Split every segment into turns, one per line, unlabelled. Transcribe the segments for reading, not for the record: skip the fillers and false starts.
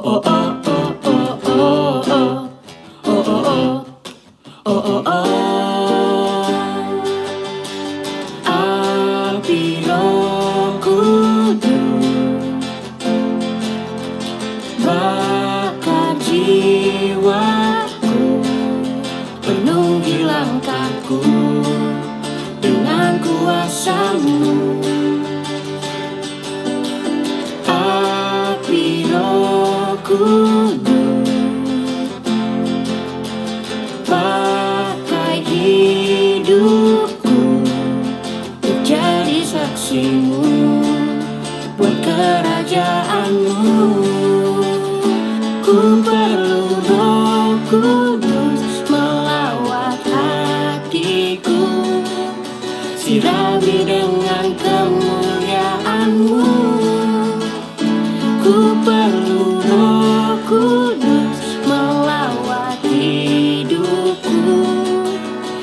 Api Roh Kudus bakar jiwaku, penuhi langkahku dengan kuasa-Mu. Api Roh Kudus pakai hidupku untuk jadi saksi-Mu buat kerajaan-Mu. Ku perlu Roh Kudus melawat hatiku, sirami dengan kemuliaan-Mu. Ku perlu Roh Kudus melawat hidupku,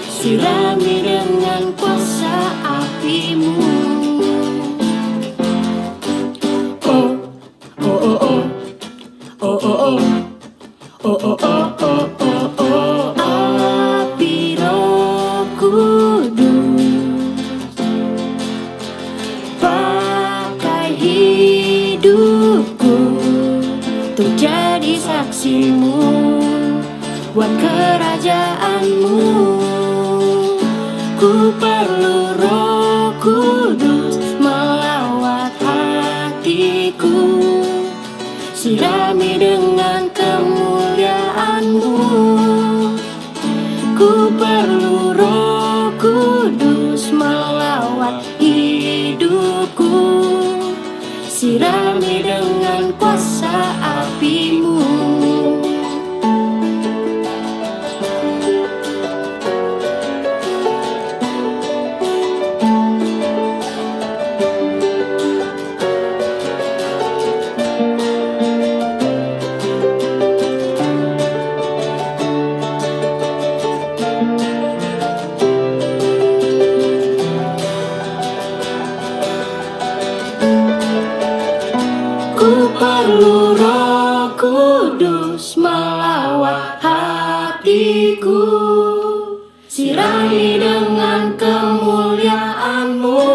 sirami dengan kuasa api-Mu. Oh, oh, oh, oh, oh, oh, oh, oh, oh, api Roh Kudus pakai hidupku untuk jadi saksi-Mu buat kerajaan-Mu. Ku perlu Roh Kudus melawat hatiku, sirami dengan kemuliaan-Mu. Ku perlu Roh Kudus melawat hidupku, sirami dengan kuasa api-Mu. Ku perlu Roh Kudus melawat hatiku, sirami dengan kemuliaan-Mu.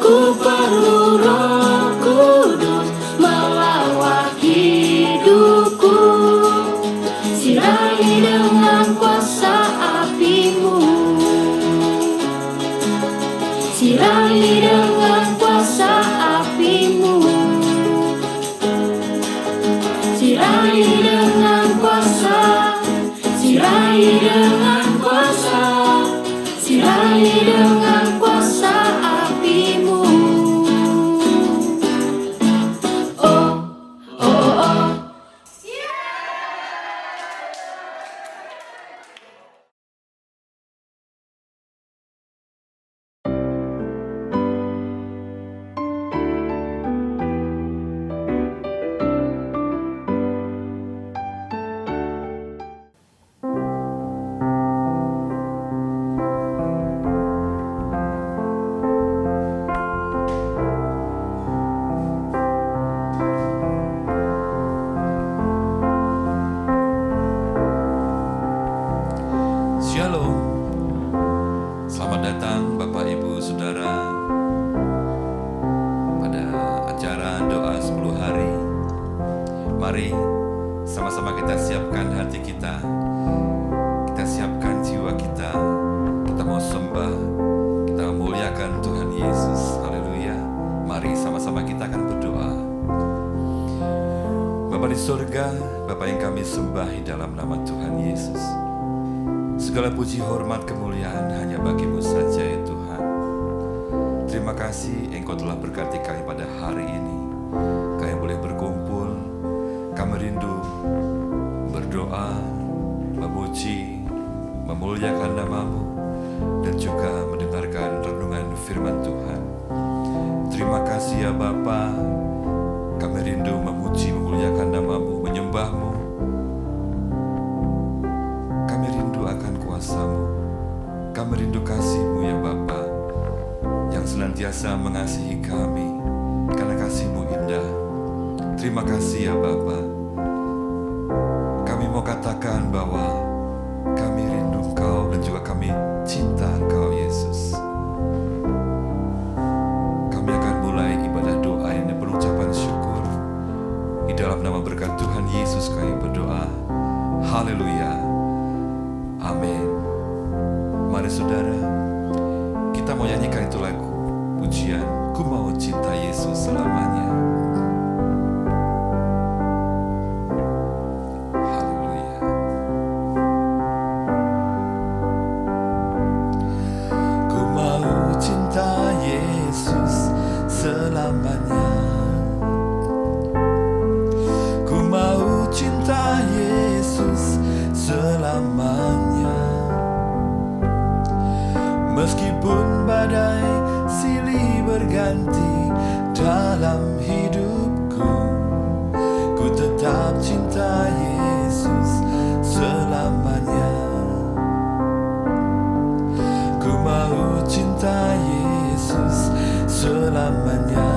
Ku perlu Roh Kudus melawat hidupku, sirami dengan kuasa api-Mu. Sirami dengan kuasa api-Mu. Sirami dengan kuasa, sirami dengan kuasa, sirami dengan kuasa api-Mu. Oh, oh, oh, oh.
Shalom, selamat datang Bapak Ibu Saudara pada acara doa 10 hari. Mari sama-sama kita siapkan hati kita, kita siapkan jiwa kita, kita mau sembah, kita muliakan Tuhan Yesus. Haleluya. Mari sama-sama kita akan berdoa. Bapa di surga, Bapa yang kami sembahi dalam nama Tuhan Yesus. Segala puji, hormat, kemuliaan hanya bagi-Mu saja ya Tuhan. Terima kasih Engkau telah berkati kami pada hari ini. Kami boleh berkumpul, kami rindu berdoa, memuji, memuliakan nama-Mu, dan juga mendengarkan renungan firman Tuhan. Terima kasih ya Bapa, kami rindu memuji, memuliakan nama-Mu, menyembah-Mu. Kami rindu akan kuasa-Mu, kami rindu kasih-Mu ya Bapa, yang senantiasa mengasihi kami, karena kasih-Mu indah. Terima kasih ya Bapa. Kami mau katakan bahwa kami rindu Engkau dan juga kami cinta Engkau Yesus. Kami akan mulai ibadah doa ini berucapan syukur. Di dalam nama berkat Tuhan Yesus kami berdoa. Haleluya. Amin. Mari saudara, kita mau nyanyikan itu lagu pujian, Ku Mau Cinta Yesus Selamanya. Haleluya. Ku mau cinta Yesus selamanya. Ku mau cinta Yesus selamanya. Meskipun badai silih berganti dalam hidupku, ku tetap cinta Yesus selamanya. Ku mau cinta Yesus selamanya.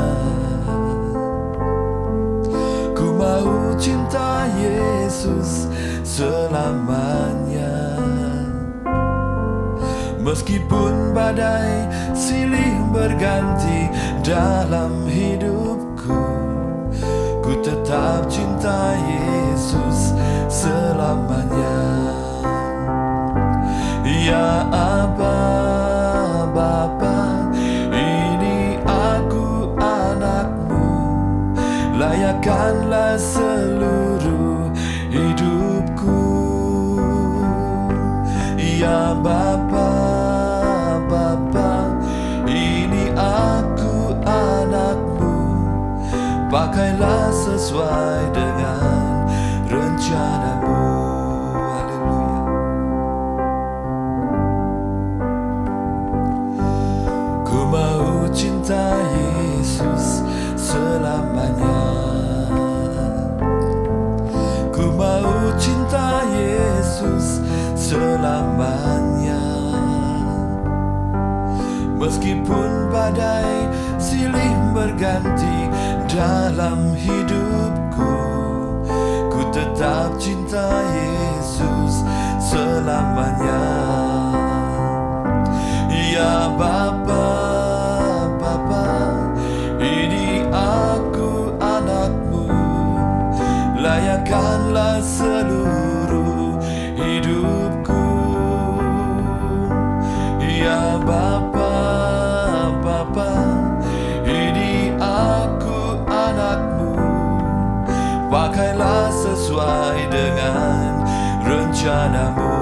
Ku mau cinta Yesus selamanya. Meskipun badai silih berganti dalam hidupku, ku tetap cinta Yesus selamanya. Ya Aba, Bapa, ini aku anakmu, layakkanlah seluruh hidupku. Ya Bapa, ini aku anakmu, pakailah sesuai dengan rencanamu. Haleluya. Ku mau cinta Yesus selamanya. Ku mau cinta Yesus selamanya. Meskipun badai silih berganti dalam hidupku, ku tetap cinta Yesus selamanya. Ya Bapa, ini aku anakmu, layakkanlah seluruh hidupku. Ya Bapa, ini aku anakmu, pakailah sesuai dengan rencanamu.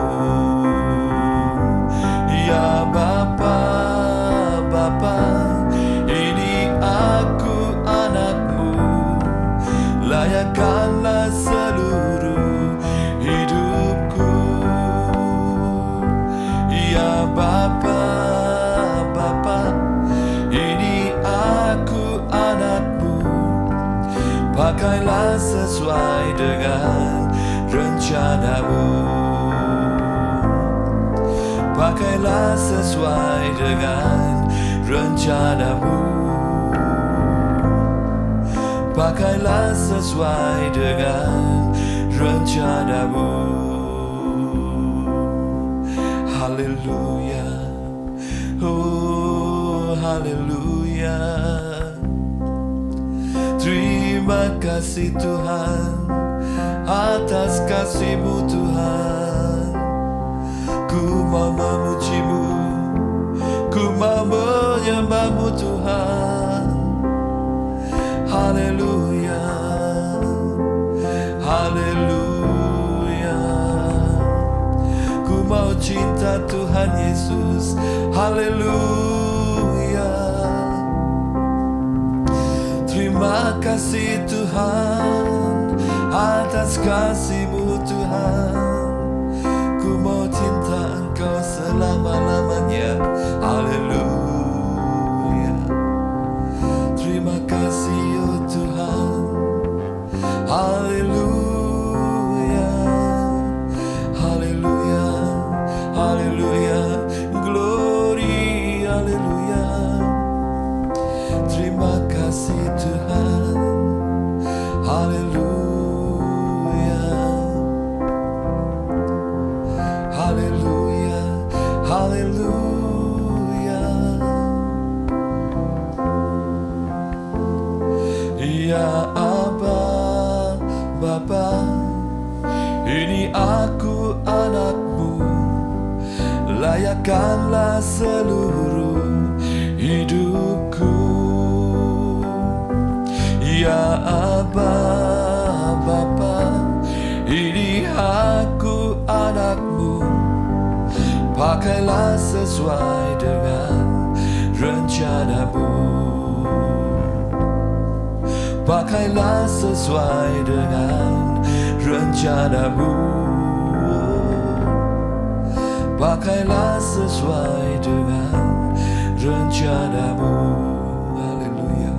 Ya Bapa, ini aku anakmu, layakkanlah seluruh hidupku. Ya Bapa, ini aku anakmu, pakailah sesuai dengan rencanamu. Pakailah sesuai dengan rencanamu. Pakailah sesuai dengan rencanamu. Haleluya. Oh, haleluya. Terima kasih Tuhan atas kasih-Mu Tuhan. Ku mau memuji-Mu, ku mau menyembah-Mu Tuhan. Haleluya, haleluya. Ku mau cinta Tuhan Yesus. Haleluya. Terima kasih Tuhan atas kasih-Mu Tuhan. Ku mau cinta Engkau selama-lamanya. Haleluya. Terima kasih oh Tuhan. Haleluya. Haleluya. Haleluya. Glory. Haleluya. Terima kasih Tuhan. Bapa, ini aku anakmu, layakkanlah seluruh hidupku. Ya Aba, Bapa, ini aku anakmu, pakailah sesuai dengan rencanamu. Pakailah sesuai dengan rencanamu. Pakailah sesuai dengan rencanamu. Haleluya.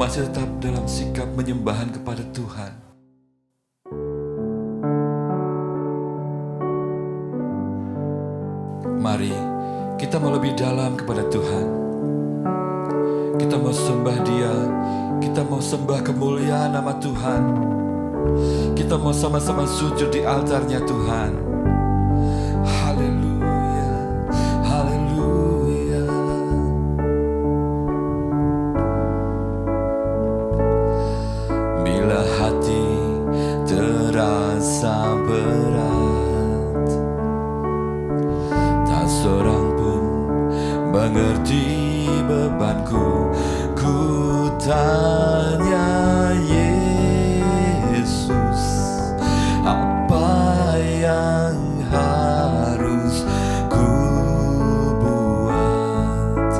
Masih tetap dalam sikap penyembahan kepada Tuhan. Mari kita mau lebih dalam kepada Tuhan. Kita mau sembah Dia, kita mau sembah kemuliaan nama Tuhan. Kita mau sama-sama sujud di altarnya Tuhan. Haleluya, haleluya. Bila hati terasa berat, tak seorang pun mengerti bebanku, ku tanya Yesus, apa yang harus ku buat?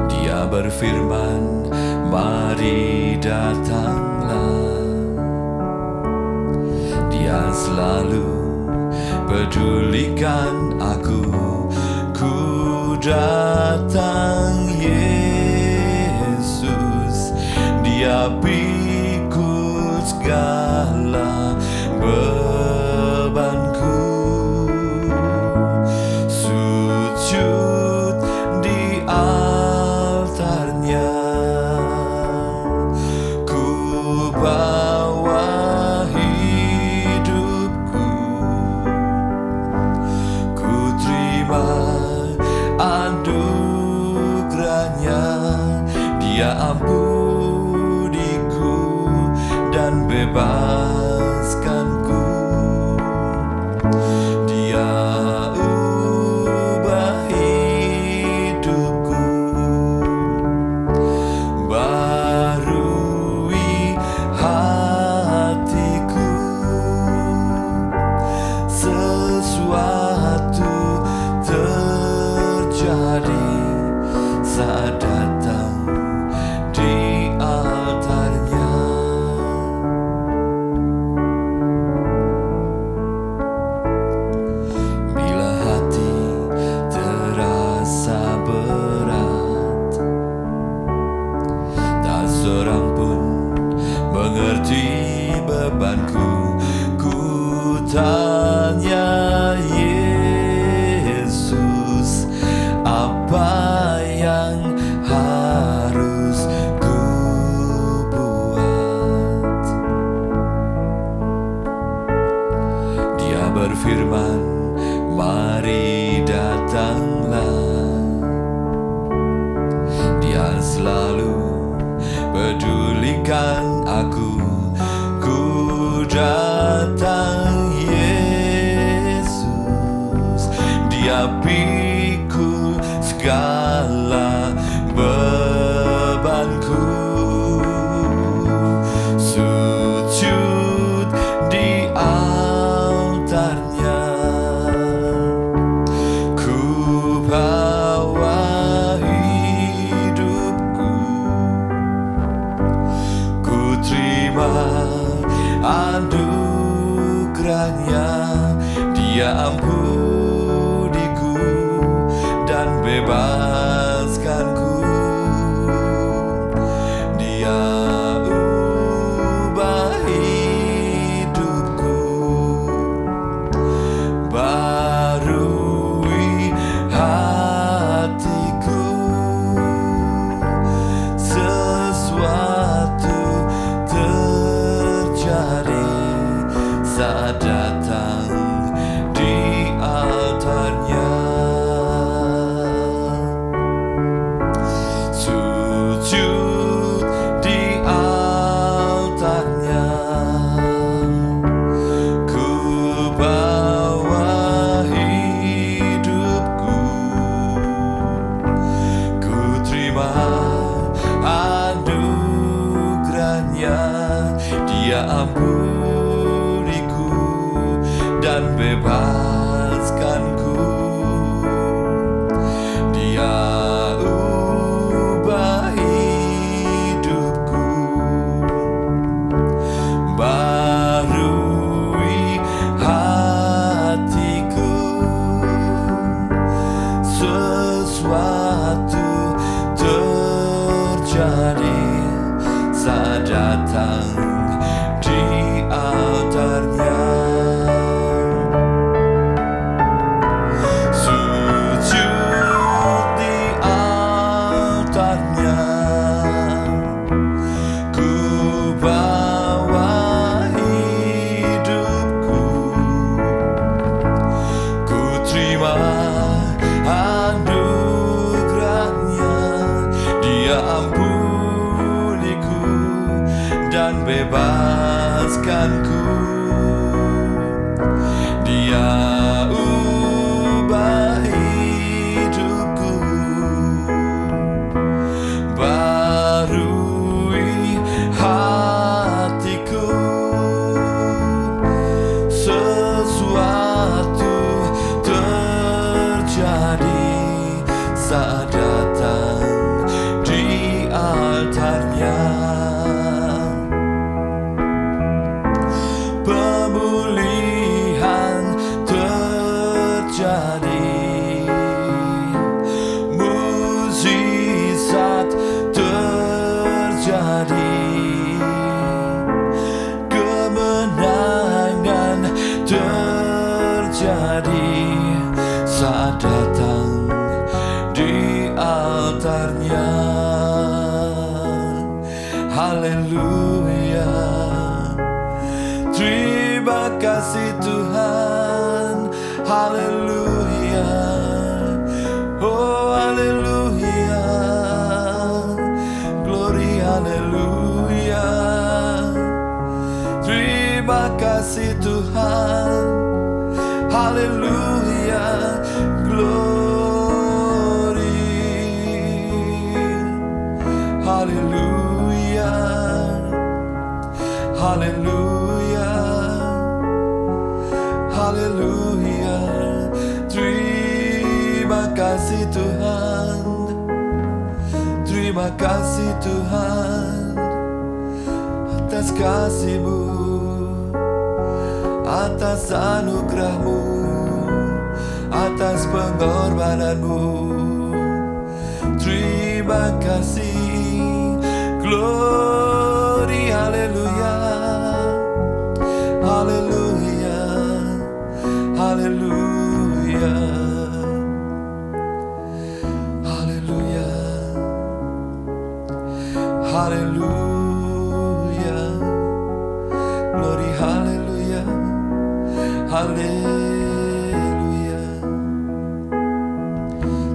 Dia berfirman, mari datanglah. Dia selalu pedulikan aku. Ku datang Yesus, Dia pikul segala bebanku. Sujud di altarnya, ku bawa hidupku, ku terima anugerahnya. Dia ampuniku dan bebaskanku. Dia ubah hidupku, barui hatiku. Sesuatu terjadi saat datang di altarnya. Bila hati terasa berat, tak seorang pun mengerti bebanku, ku tanya Yesus, apa yang harus ku buat? Dia berfirman, mari datanglah. Dia selalu pedulikan aku. Ku datang Yesus, Dia pikul segala bebanku. Sujud di altarnya, ku bawa hidupku, ku terima anugerahnya. Dia ampuniku dan bebaskanku. Dia ubah hidupku, barui hatiku. Sesuatu terjadi saat datang di altarnya. Dia ampuniku dan bebaskanku. Dia ubah hidupku, barui hatiku. Sesuatu terjadi saat datang di altarnya. Sujud di altarnya, ku bawa hidupku, ku terima anugerahnya. Dia ampuniku dan bebaskanku. Dia ubah hidupku, barui hatiku. Sesuatu terjadi saat datang di altarnya. Pemulihan terjadi, mukjizat terjadi, kemenangan terjadi saat datang di altarnya. Haleluya, terima kasih Tuhan. Haleluya, oh haleluya, glory haleluya. Terima kasih Tuhan. Haleluya, glory haleluya, haleluya, haleluya. Terima kasih Tuhan. Terima kasih Tuhan atas kasih-Mu, atas anugerah-Mu, atas pengorbanan-Mu. Terima kasih, glory haleluya, haleluya, haleluya, haleluya, haleluya, glory haleluya, haleluya.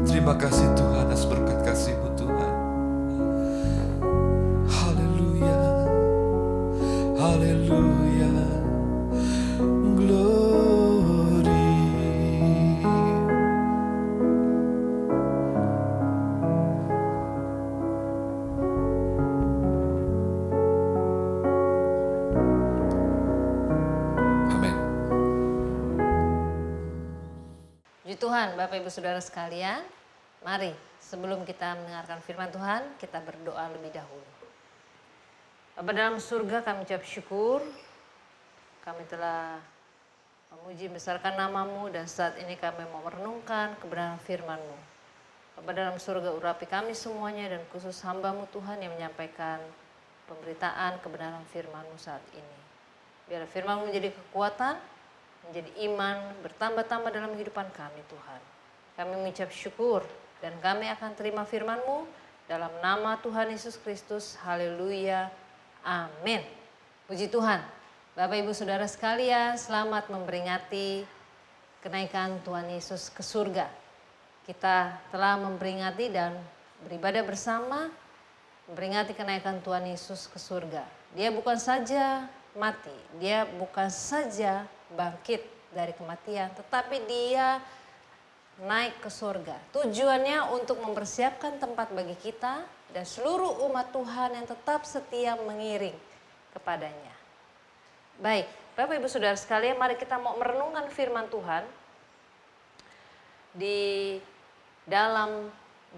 Terima kasih Tuhan atas berkat kasih-Mu Tuhan. Haleluya, haleluya, glory. Amin.
Puji Tuhan, Bapak Ibu Saudara sekalian, mari sebelum kita mendengarkan firman Tuhan, kita berdoa lebih dahulu. Bapa dalam surga, kami ucap syukur, kami telah memuji besarkan nama-Mu dan saat ini kami mau merenungkan kebenaran firman-Mu. Bapa dalam surga, urapi kami semuanya dan khusus hamba-Mu Tuhan yang menyampaikan pemberitaan kebenaran firman-Mu saat ini. Biar firman-Mu menjadi kekuatan, menjadi iman, bertambah-tambah dalam kehidupan kami Tuhan. Kami mengucap syukur dan kami akan terima firman-Mu dalam nama Tuhan Yesus Kristus. Haleluya, amin. Puji Tuhan. Bapak Ibu Saudara sekalian, selamat memperingati kenaikan Tuhan Yesus ke surga. Kita telah memperingati dan beribadah bersama, memperingati kenaikan Tuhan Yesus ke surga. Dia bukan saja mati, dia bukan saja bangkit dari kematian, tetapi dia naik ke surga. Tujuannya untuk mempersiapkan tempat bagi kita dan seluruh umat Tuhan yang tetap setia mengiring kepadanya. Baik, Bapak Ibu Saudara sekalian, mari kita mau merenungkan firman Tuhan di dalam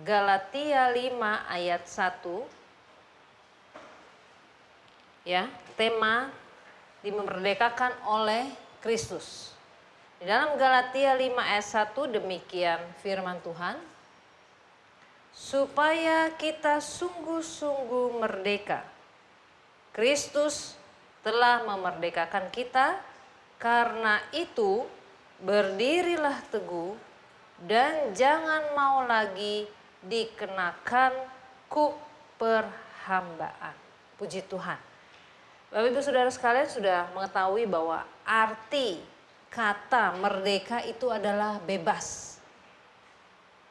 Galatia 5 ayat 1. Ya, tema dimerdekakan oleh Kristus. Di dalam Galatia 5 ayat 1 demikian firman Tuhan. Supaya kita sungguh-sungguh merdeka. Kristus telah memerdekakan kita, karena itu berdirilah teguh dan jangan mau lagi dikenakan kuk perhambaan. Puji Tuhan. Bapak Ibu Saudara sekalian sudah mengetahui bahwa arti kata merdeka itu adalah bebas.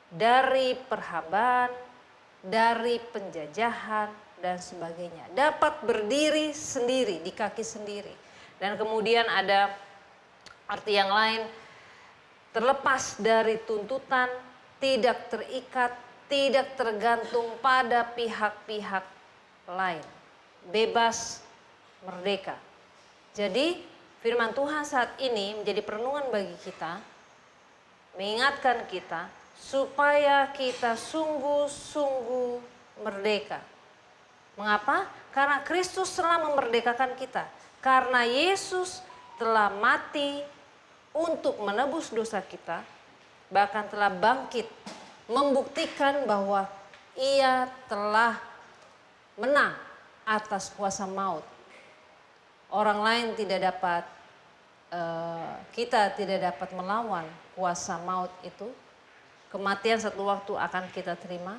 Dari perhambaan, dari penjajahan dan sebagainya. Dapat berdiri sendiri, di kaki sendiri. Dan kemudian ada arti yang lain, terlepas dari tuntutan, tidak terikat, tidak tergantung pada pihak-pihak lain. Bebas, merdeka. Jadi firman Tuhan saat ini menjadi perenungan bagi kita, mengingatkan kita supaya kita sungguh-sungguh merdeka. Mengapa? Karena Kristus telah memerdekakan kita. Karena Yesus telah mati untuk menebus dosa kita, bahkan telah bangkit membuktikan bahwa Ia telah menang atas kuasa maut. Orang lain tidak dapat, kita tidak dapat melawan kuasa maut itu. Kematian satu waktu akan kita terima.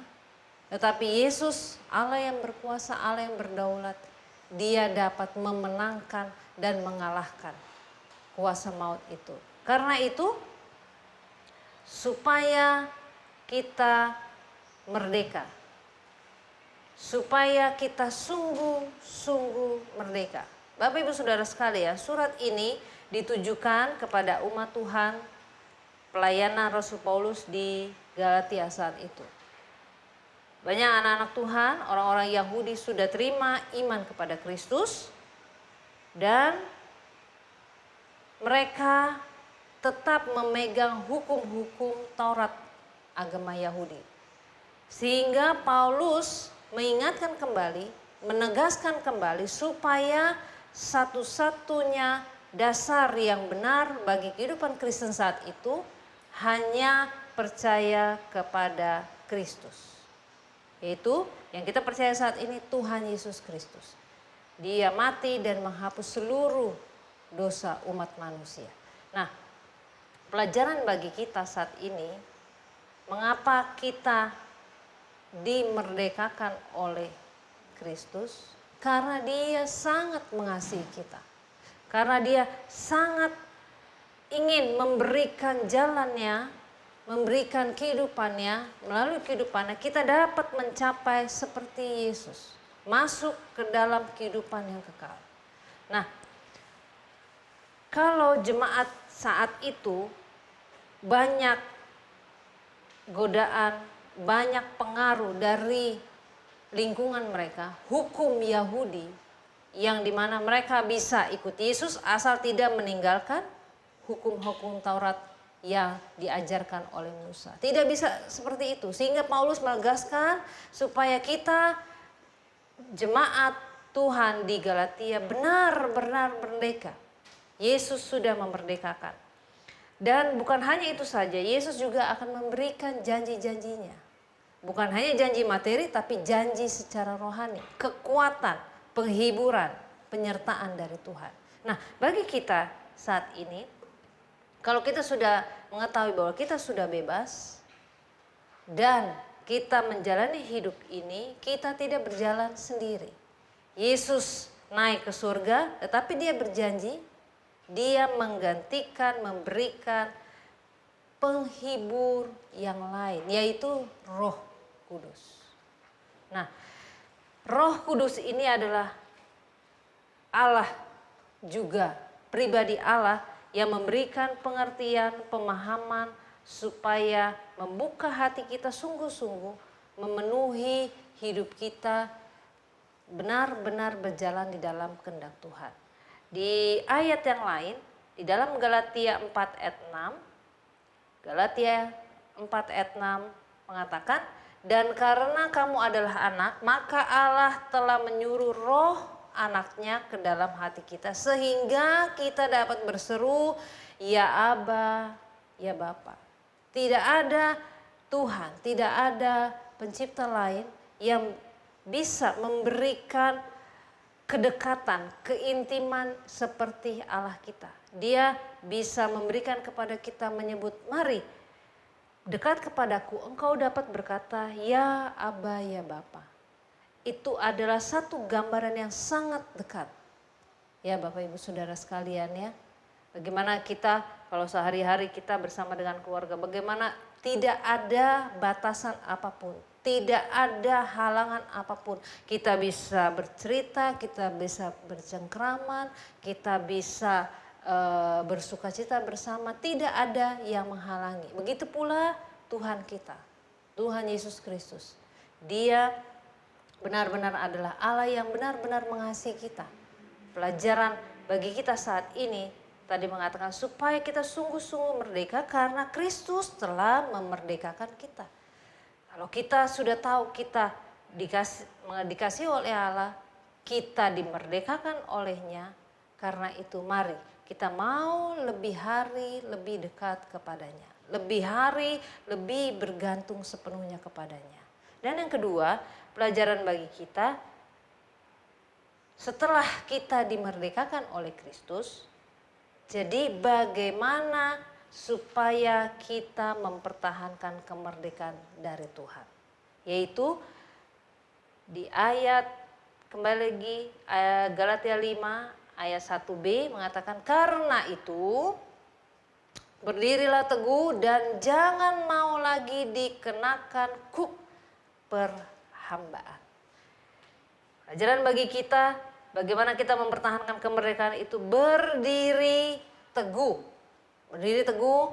Tetapi Yesus, Allah yang berkuasa, Allah yang berdaulat, Dia dapat memenangkan dan mengalahkan kuasa maut itu. Karena itu, supaya kita merdeka. Supaya kita sungguh-sungguh merdeka. Bapak Ibu Saudara sekalian, surat ini ditujukan kepada umat Tuhan, pelayanan Rasul Paulus di Galatia saat itu. Banyak anak-anak Tuhan, orang-orang Yahudi sudah terima iman kepada Kristus dan mereka tetap memegang hukum-hukum Taurat agama Yahudi. Sehingga Paulus mengingatkan kembali, menegaskan kembali supaya satu-satunya dasar yang benar bagi kehidupan Kristen saat itu hanya percaya kepada Kristus. Yaitu yang kita percaya saat ini Tuhan Yesus Kristus. Dia mati dan menghapus seluruh dosa umat manusia. Nah, pelajaran bagi kita saat ini, mengapa kita dimerdekakan oleh Kristus? Karena Dia sangat mengasihi kita. Karena Dia sangat ingin memberikan jalannya, memberikan kehidupannya, melalui kehidupannya kita dapat mencapai seperti Yesus. Masuk ke dalam kehidupan yang kekal. Nah, kalau jemaat saat itu banyak godaan, banyak pengaruh dari lingkungan mereka, hukum Yahudi, yang dimana mereka bisa ikut Yesus asal tidak meninggalkan hukum-hukum Taurat yang diajarkan oleh Musa. Tidak bisa seperti itu. Sehingga Paulus menegaskan supaya kita jemaat Tuhan di Galatia benar-benar merdeka. Yesus sudah memerdekakan. Dan bukan hanya itu saja, Yesus juga akan memberikan janji-janjinya. Bukan hanya janji materi, tapi janji secara rohani. Kekuatan, penghiburan, penyertaan dari Tuhan. Nah, bagi kita saat ini, kalau kita sudah mengetahui bahwa kita sudah bebas dan kita menjalani hidup ini, kita tidak berjalan sendiri. Yesus naik ke surga, tetapi Dia berjanji, Dia menggantikan, memberikan penghibur yang lain, yaitu Roh Kudus. Nah, Roh Kudus ini adalah Allah juga, pribadi Allah yang memberikan pengertian, pemahaman supaya membuka hati kita sungguh-sungguh, memenuhi hidup kita benar-benar berjalan di dalam kehendak Tuhan. Di ayat yang lain, di dalam Galatia 4 ayat 6, Galatia 4 ayat 6 mengatakan, dan karena kamu adalah anak, maka Allah telah menyuruh roh anaknya ke dalam hati kita, sehingga kita dapat berseru, ya Aba, ya Bapa. Tidak ada Tuhan, tidak ada pencipta lain yang bisa memberikan kedekatan, keintiman seperti Allah kita. Dia bisa memberikan kepada kita menyebut, mari dekat kepadaku, engkau dapat berkata, ya Aba, ya Bapa. Itu adalah satu gambaran yang sangat dekat. Ya Bapak Ibu Saudara sekalian ya. Bagaimana kita kalau sehari-hari kita bersama dengan keluarga, bagaimana tidak ada batasan apapun. Tidak ada halangan apapun. Kita bisa bercerita, kita bisa bercengkraman, kita bisa bersukacita bersama. Tidak ada yang menghalangi. Begitu pula Tuhan kita, Tuhan Yesus Kristus. Dia benar-benar adalah Allah yang benar-benar mengasihi kita. Pelajaran bagi kita saat ini tadi mengatakan supaya kita sungguh-sungguh merdeka karena Kristus telah memerdekakan kita. Kalau kita sudah tahu kita dikasih oleh Allah, kita dimerdekakan olehnya, karena itu mari kita mau lebih hari lebih dekat kepadanya. Lebih hari lebih bergantung sepenuhnya kepadanya. Dan yang kedua, pelajaran bagi kita, setelah kita dimerdekakan oleh Kristus, jadi bagaimana supaya kita mempertahankan kemerdekaan dari Tuhan. Yaitu di ayat, kembali lagi, Galatia 5 ayat 1b mengatakan, karena itu berdirilah teguh dan jangan mau lagi dikenakan kuk perhambaan. Pelajaran bagi kita, bagaimana kita mempertahankan kemerdekaan itu berdiri teguh. Berdiri teguh,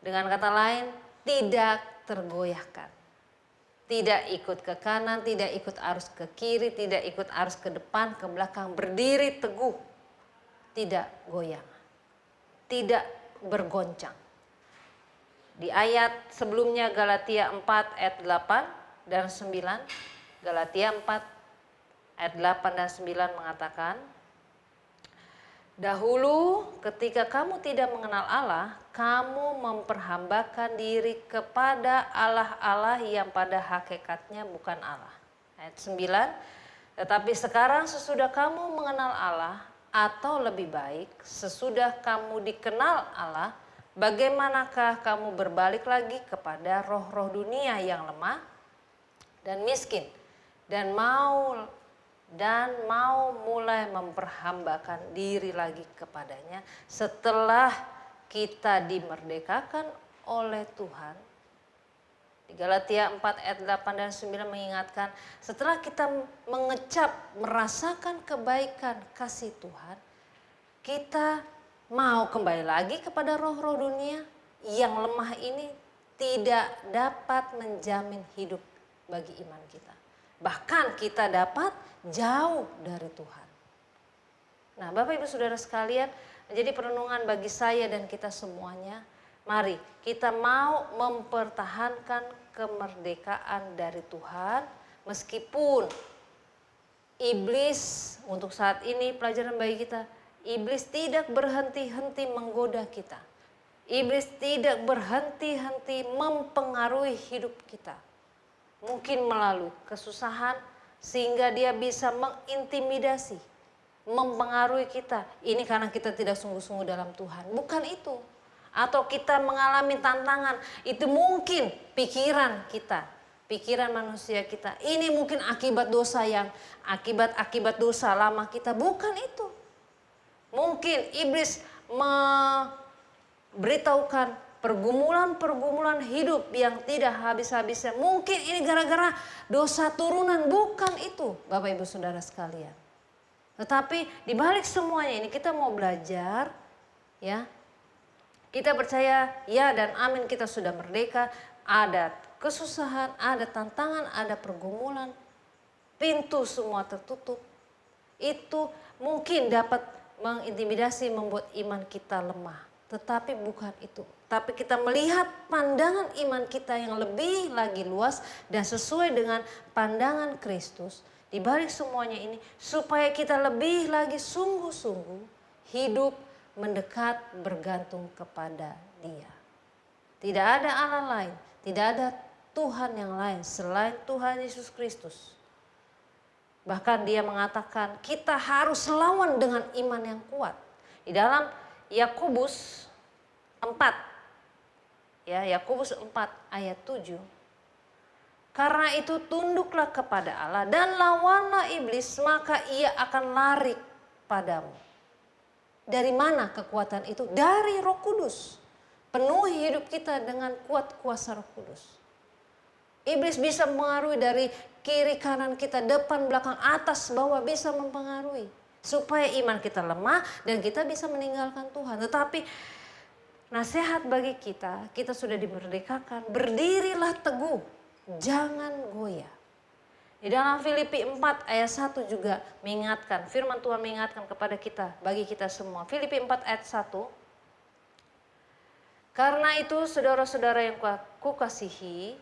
dengan kata lain tidak tergoyahkan. Tidak ikut ke kanan, tidak ikut arus ke kiri, tidak ikut arus ke depan, ke belakang. Berdiri teguh, tidak goyang, tidak bergoncang. Di ayat sebelumnya Galatia 4 ayat 8 dan 9, Galatia 4 ayat 8 dan 9 mengatakan, dahulu ketika kamu tidak mengenal Allah, kamu memperhambakan diri kepada Allah-Allah yang pada hakikatnya bukan Allah. Ayat 9, tetapi sekarang sesudah kamu mengenal Allah, atau lebih baik sesudah kamu dikenal Allah, bagaimanakah kamu berbalik lagi kepada roh-roh dunia yang lemah dan miskin dan mau mulai memperhambakan diri lagi kepadanya setelah kita dimerdekakan oleh Tuhan. Di Galatia 4 ayat 8 dan 9 mengingatkan, setelah kita mengecap, merasakan kebaikan kasih Tuhan, kita mau kembali lagi kepada roh-roh dunia yang lemah ini tidak dapat menjamin hidup bagi iman kita. Bahkan kita dapat jauh dari Tuhan. Nah, Bapak Ibu Saudara sekalian, menjadi perenungan bagi saya dan kita semuanya. Mari kita mau mempertahankan kemerdekaan dari Tuhan meskipun iblis, untuk saat ini pelajaran bagi kita, iblis tidak berhenti-henti menggoda kita. Iblis tidak berhenti-henti mempengaruhi hidup kita. Mungkin melalui kesusahan sehingga dia bisa mengintimidasi, mempengaruhi kita. Ini karena kita tidak sungguh-sungguh dalam Tuhan. Bukan itu. Atau kita mengalami tantangan, itu mungkin pikiran kita, pikiran manusia kita. Ini mungkin akibat dosa yang, akibat dosa lama kita. Bukan itu. Mungkin iblis memberitahukan pergumulan-pergumulan hidup yang tidak habis-habisnya. Mungkin ini gara-gara dosa turunan. Bukan itu, Bapak Ibu Saudara sekalian. Tetapi di balik semuanya ini kita mau belajar, ya. Kita percaya ya dan amin, kita sudah merdeka. Ada kesusahan, ada tantangan, ada pergumulan. Pintu semua tertutup. Itu mungkin dapat mengintimidasi, membuat iman kita lemah. Tetapi bukan itu. Tapi kita melihat pandangan iman kita yang lebih lagi luas dan sesuai dengan pandangan Kristus. Di balik semuanya ini supaya kita lebih lagi sungguh-sungguh hidup mendekat bergantung kepada Dia. Tidak ada Allah lain, tidak ada Tuhan yang lain selain Tuhan Yesus Kristus. Bahkan Dia mengatakan kita harus lawan dengan iman yang kuat. Di dalam Yakobus 4, ya, Yakobus 4 ayat 7. Karena itu tunduklah kepada Allah dan lawanlah iblis, maka ia akan lari padamu. Dari mana kekuatan itu? Dari Roh Kudus. Penuhi hidup kita dengan kuat kuasa Roh Kudus. Iblis bisa mempengaruhi dari kiri kanan kita, depan belakang atas bawah, bisa mempengaruhi. Supaya iman kita lemah dan kita bisa meninggalkan Tuhan. Tetapi nasihat bagi kita, kita sudah dimerdekakan. Berdirilah teguh, jangan goyah. Di dalam Filipi 4 ayat 1 juga mengingatkan, firman Tuhan mengingatkan kepada kita, bagi kita semua. Filipi 4 ayat 1. Karena itu saudara-saudara yang kukasihi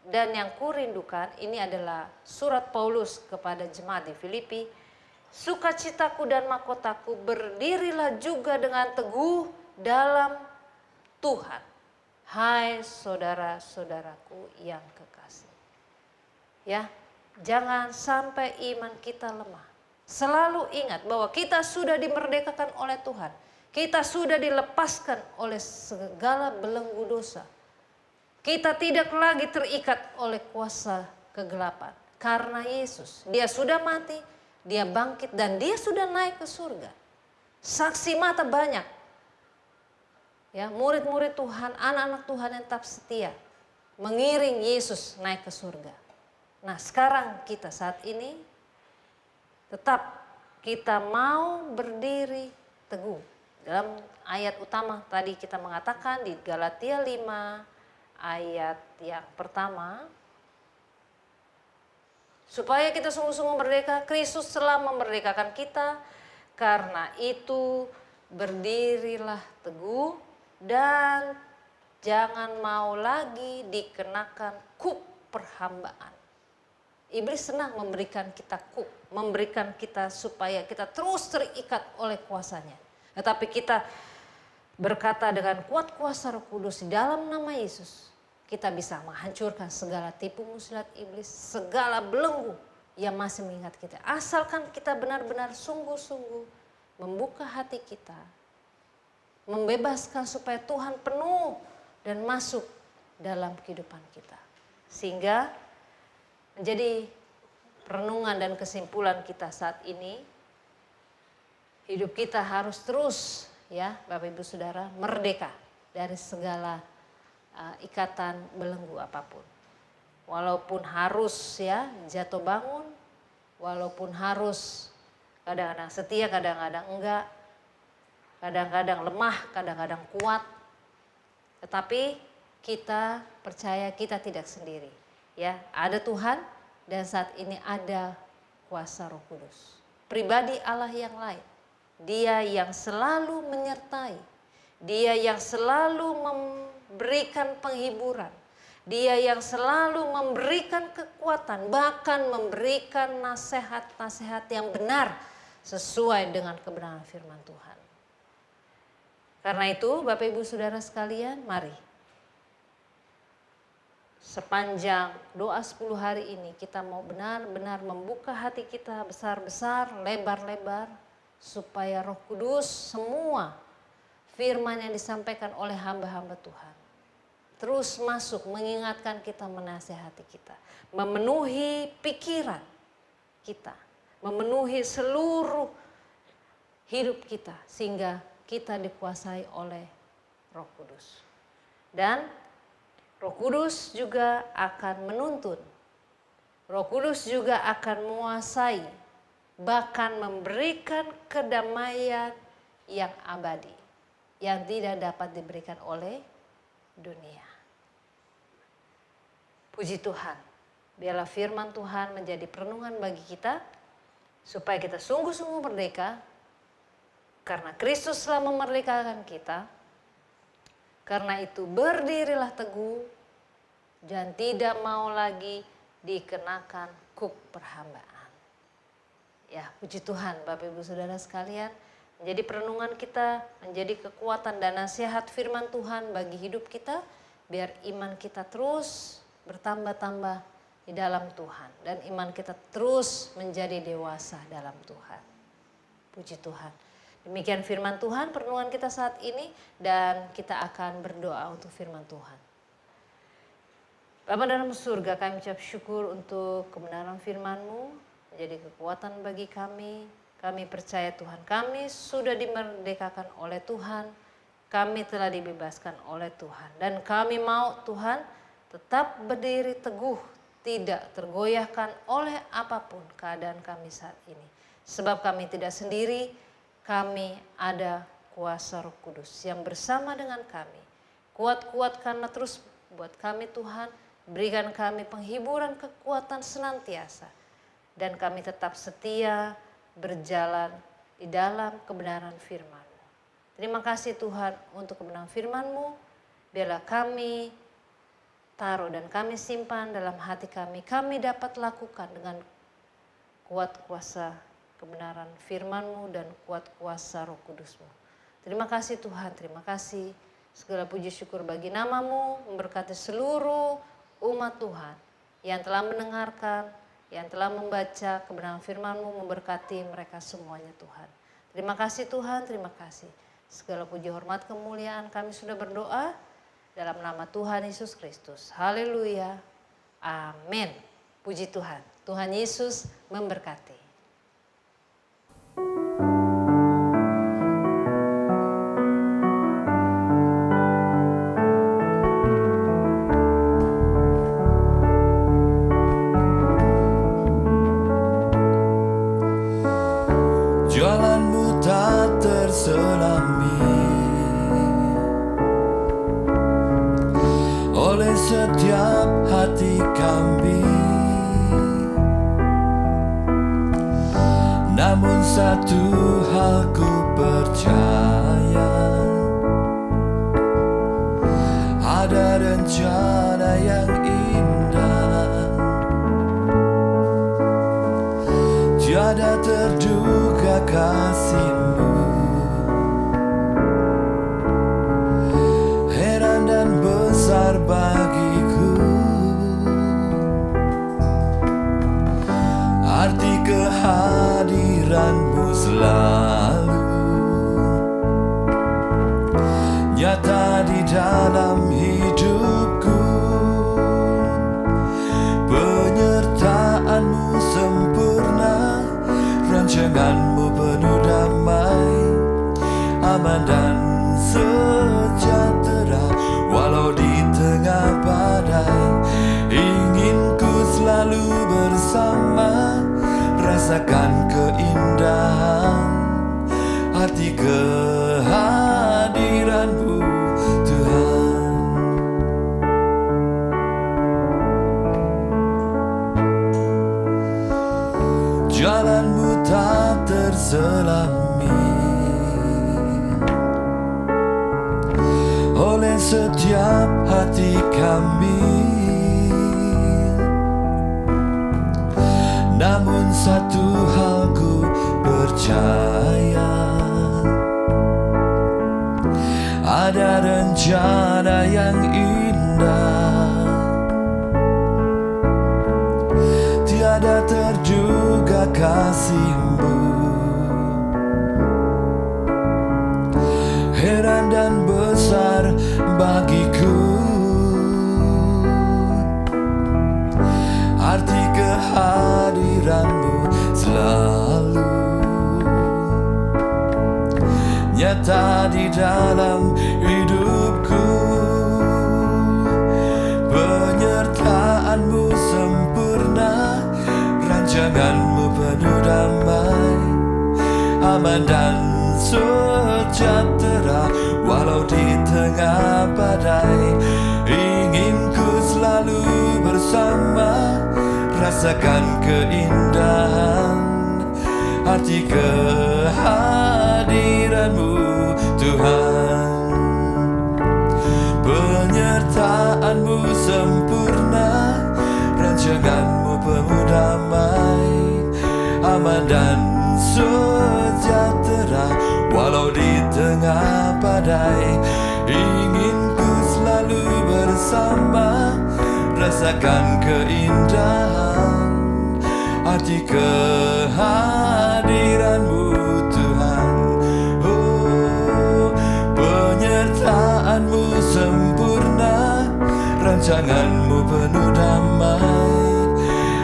dan yang kurindukan, ini adalah surat Paulus kepada jemaat di Filipi. Sukacitaku dan mahkotaku, berdirilah juga dengan teguh dalam Tuhan. Hai saudara-saudaraku yang kekasih. Ya, jangan sampai iman kita lemah. Selalu ingat bahwa kita sudah dimerdekakan oleh Tuhan. Kita sudah dilepaskan oleh segala belenggu dosa. Kita tidak lagi terikat oleh kuasa kegelapan. Karena Yesus, Dia sudah mati, Dia bangkit dan Dia sudah naik ke surga. Saksi mata banyak. Ya, murid-murid Tuhan, anak-anak Tuhan yang tetap setia mengiring Yesus naik ke surga. Nah, sekarang kita saat ini tetap kita mau berdiri teguh. Dalam ayat utama tadi kita mengatakan di Galatia 5 ayat yang pertama, supaya kita sungguh-sungguh merdeka, Kristus telah memerdekakan kita. Karena itu berdirilah teguh dan jangan mau lagi dikenakan kuk perhambaan. Iblis senang memberikan kita kuk, memberikan kita supaya kita terus terikat oleh kuasanya. Tetapi kita berkata dengan kuat kuasa Roh Kudus di dalam nama Yesus, kita bisa menghancurkan segala tipu muslihat iblis, segala belenggu yang masih mengingat kita. Asalkan kita benar-benar sungguh-sungguh membuka hati kita, membebaskan supaya Tuhan penuh dan masuk dalam kehidupan kita. Sehingga menjadi renungan dan kesimpulan kita saat ini, hidup kita harus terus, ya Bapak Ibu Saudara, merdeka dari segala ikatan belenggu apapun. Walaupun harus ya jatuh bangun, walaupun harus kadang-kadang setia, kadang-kadang enggak, kadang-kadang lemah, kadang-kadang kuat. Tetapi kita percaya kita tidak sendiri. Ya, ada Tuhan dan saat ini ada kuasa Roh Kudus. Pribadi Allah yang lain. Dia yang selalu menyertai. Dia yang selalu memberikan penghiburan. Dia yang selalu memberikan kekuatan, bahkan memberikan nasihat-nasihat yang benar sesuai dengan kebenaran firman Tuhan. Karena itu Bapak Ibu Saudara sekalian, mari sepanjang doa 10 hari ini kita mau benar-benar membuka hati kita besar-besar, lebar-lebar, supaya Roh Kudus semua firman yang disampaikan oleh hamba-hamba Tuhan terus masuk mengingatkan kita, menasihati kita, memenuhi pikiran kita, memenuhi seluruh hidup kita sehingga kita dikuasai oleh Roh Kudus. Dan Roh Kudus juga akan menuntun. Roh Kudus juga akan menguasai, bahkan memberikan kedamaian yang abadi, yang tidak dapat diberikan oleh dunia. Puji Tuhan, biarlah firman Tuhan menjadi perenungan bagi kita, supaya kita sungguh-sungguh merdeka, Karena Kristus telah memerdekakan kita, karena itu berdirilah teguh dan tidak mau lagi dikenakan kuk perhambaan. Ya, puji Tuhan Bapak Ibu Saudara sekalian, menjadi perenungan kita, menjadi kekuatan dan nasihat firman Tuhan bagi hidup kita, biar iman kita terus bertambah-tambah di dalam Tuhan dan iman kita terus menjadi dewasa dalam Tuhan. Puji Tuhan. Demikian firman Tuhan perenungan kita saat ini dan kita akan berdoa untuk firman Tuhan. Bapa dalam surga, kami ucap syukur untuk kebenaran firman-Mu, menjadi kekuatan bagi kami. Kami percaya Tuhan, kami sudah dimerdekakan oleh Tuhan, kami telah dibebaskan oleh Tuhan. Dan kami mau Tuhan tetap berdiri teguh, tidak tergoyahkan oleh apapun keadaan kami saat ini. Sebab kami tidak sendiri, kami ada kuasa Roh Kudus yang bersama dengan kami. Kuat-kuatkanlah terus buat kami Tuhan, berikan kami penghiburan kekuatan senantiasa. Dan kami tetap setia berjalan di dalam kebenaran firman-Mu. Terima kasih Tuhan untuk kebenaran firman-Mu. Biarlah kami taruh dan kami simpan dalam hati kami. Kami dapat lakukan dengan kuat kuasa kebenaran firman-Mu dan kuat kuasa Roh Kudus-Mu. Terima kasih Tuhan, terima kasih. Segala puji syukur bagi nama-Mu, memberkati seluruh umat Tuhan yang telah mendengarkan, yang telah membaca kebenaran firman-Mu, memberkati mereka semuanya Tuhan. Terima kasih Tuhan, terima kasih. Segala puji hormat kemuliaan kami sudah berdoa dalam nama Tuhan Yesus Kristus. Haleluya. Amin. Puji Tuhan. Tuhan Yesus memberkati.
Jalanmu tak terselami oleh setiap hati kami. Namun satu hal ku percaya, ada rencana yang indah, tiada terduga kasih-Mu. Heran dan besar bagiku arti kehadiran-Mu selalu nyata di dalam hidupku. Penyertaan-Mu sempurna, rancangan-Mu penuh damai, aman dan sejahtera walau di tengah badai. Ingin ku selalu bersama, rasakan keindahan arti kehadiran-Mu Tuhan. Jalan-Mu tak terselami oleh setiap hati kami. Namun satu hal ku percaya, ada rencana yang indah, tiada terduga kasih-Mu. Heran dan besar bagiku arti kehadiran-Mu selalu nyata di dalam hidupku. Penyertaan-Mu sempurna, rancangan-Mu penuh damai, aman dan sejahtera walau di tengah badai. Ingin ku selalu bersama, rasakan keindahan arti kehadiran kehadiran-Mu Tuhan. Penyertaan-Mu sempurna, rancangan-Mu penuh damai, aman dan sejahtera walau di tengah badai. Ingin ku selalu bersama, rasakan keindahan arti kehadiran-Mu Tuhan. Oh, penyertaan-Mu sempurna, rancangan-Mu penuh damai,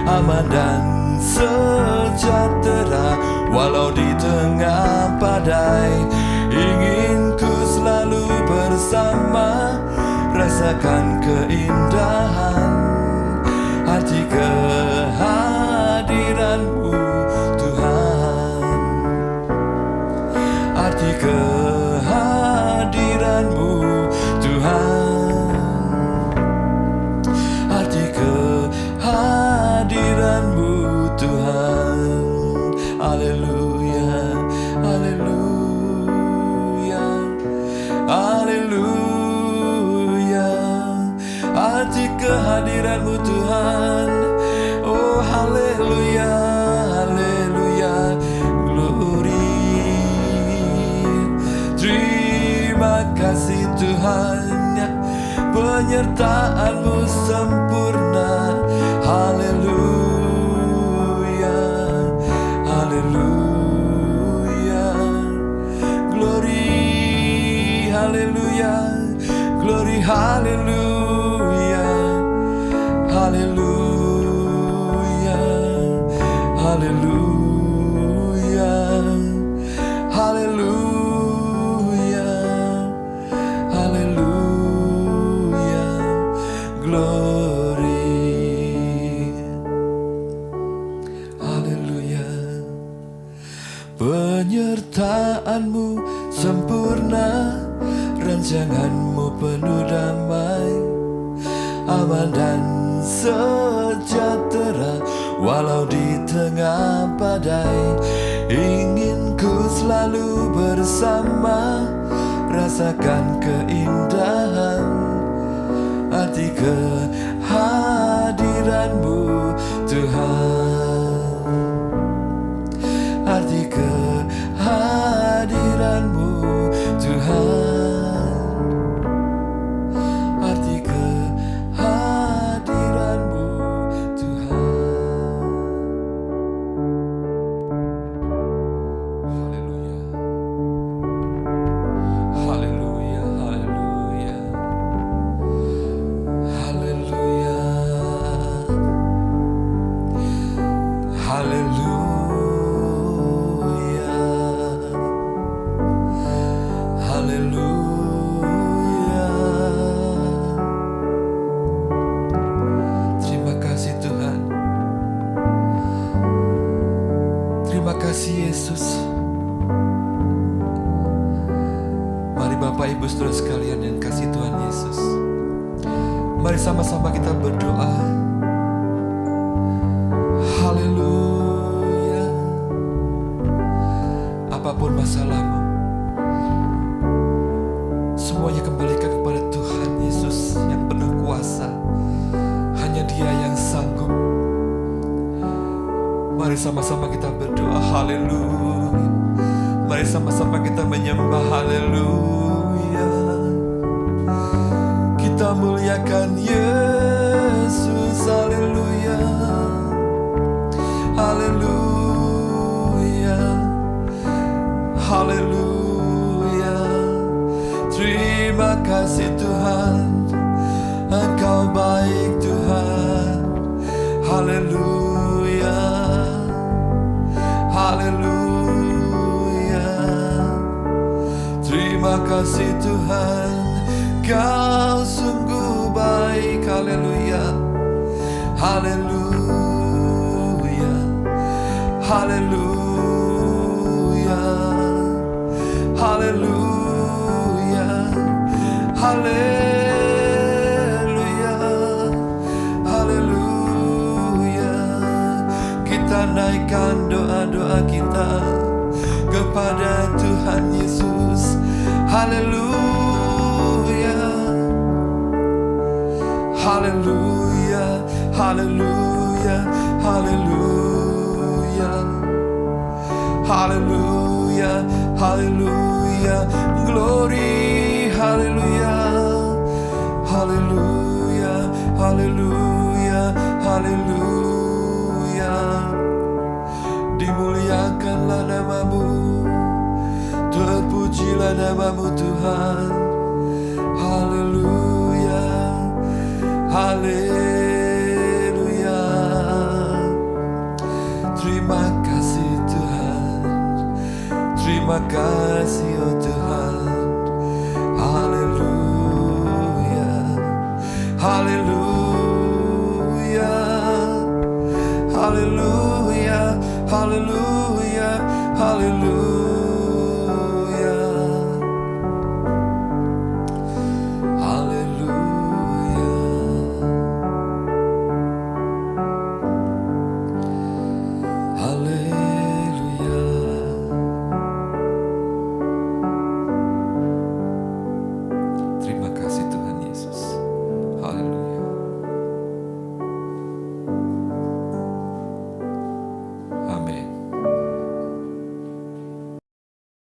aman dan sejahtera walau di tengah badai. Ingin ku selalu bersama, rasakan keindahan arti kehadiran-Mu Tuhan. Arti kehadiran-Mu Tuhan. Arti kehadiran-Mu Tuhan. Haleluya, haleluya, haleluya. Arti kehadiran-Mu Tuhan. Oh haleluya, haleluya, glory. Terima kasih Tuhan, penyertaan-Mu sempurna. Haleluya, haleluya, glory, haleluya, glory, haleluya, haleluya, haleluya, haleluya, haleluya, glory, haleluya. Penyertaan-Mu sempurna, rancangan-Mu penuh damai, aman dan sejahtera walau di tengah badai. Ingin ku selalu bersama, rasakan keindahan arti kehadiran-Mu Tuhan. Arti kehadiran-Mu Tuhan. Arti kehadiran-Mu Tuhan. Haleluya, haleluya, haleluya, haleluya, haleluya, haleluya. Terima kasih Tuhan. Terima kasih Yesus. Mari Bapak Ibu Saudara sekalian yang kasih Tuhan Yesus, mari sama-sama kita berdoa. Haleluya. Apapun masalahmu, semuanya kembalikan kepada Tuhan Yesus yang penuh kuasa. Hanya Dia yang sanggup. Mari sama-sama kita berdoa. Haleluya. Mari sama-sama kita menyembah. Haleluya. Kita muliakan Yesus. Haleluya. Haleluya. Haleluya. Terima kasih Tuhan, Engkau baik Tuhan. Haleluya. Haleluya. Terima kasih Tuhan, Kau sungguh baik. Haleluya. Haleluya. Haleluya. Haleluya. Haleluya. Haleluya. Kita naikkan doa-doa kita kepada Tuhan. Tuhan Yesus. Haleluya, haleluya, haleluya, haleluya, haleluya, haleluya, glory, haleluya, haleluya, haleluya, haleluya. Dimuliakanlah namamu, terpujilah namamu Tuhan. Haleluya, haleluya. Terima kasih Tuhan, terima kasih oh Tuhan. Haleluya, haleluya.